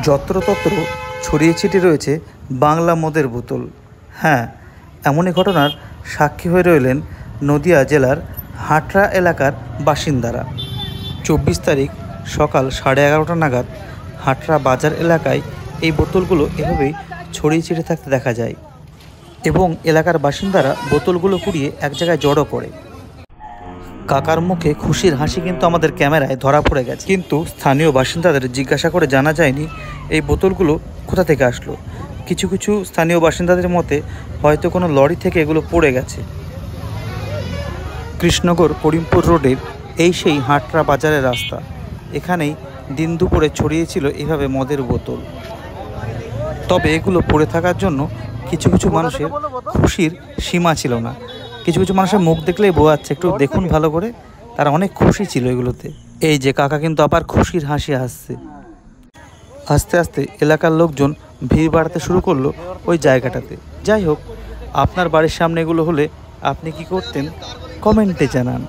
যত্রতত্র ছড়িয়ে ছিটিয়ে রয়েছে বাংলা মদের বোতল। হ্যাঁ, এমনই ঘটনার সাক্ষী হয়ে রইলেন নদিয়া জেলার হাটরা এলাকার বাসিন্দারা। 24 তারিখ সকাল 11:30 নাগাদ হাটরা বাজার এলাকায় এই বোতলগুলো এভাবেই ছড়িয়ে ছিটিয়ে থাকতে দেখা যায় এবং এলাকার বাসিন্দারা বোতলগুলো কুড়িয়ে এক জায়গায় জড়ো করে। কাকার মুখে খুশির হাসি কিন্তু আমাদের ক্যামেরায় ধরা পড়ে গেছে, কিন্তু স্থানীয় বাসিন্দাদের জিজ্ঞাসা করে জানা যায়নি এই বোতলগুলো কোথা থেকে আসলো। কিছু কিছু স্থানীয় বাসিন্দাদের মতে হয়তো কোনো লরি থেকে এগুলো পড়ে গেছে। কৃষ্ণনগর করিমপুর রোডের এই সেই হাটরা বাজারের রাস্তা, এখানেই দিন দুপুরে ছড়িয়েছিল এভাবে মদের বোতল। তবে এগুলো পড়ে থাকার জন্য কিছু কিছু মানুষের খুশির সীমা ছিল না। কিছু কিছু মানুষের মুখ দেখলেই বোঝা যাচ্ছে, একটু দেখুন ভালো করে, তারা অনেক খুশি ছিল এগুলোতে। এই যে কাকা কিন্তু আবার খুশির হাসি হাসছে। আস্তে আস্তে এলাকার লোকজন ভিড় বাড়াতে শুরু করলো ওই জায়গাটাতে। যাই হোক, আপনার বাড়ির সামনে এগুলো হলে আপনি কি করতেন কমেন্টে জানান।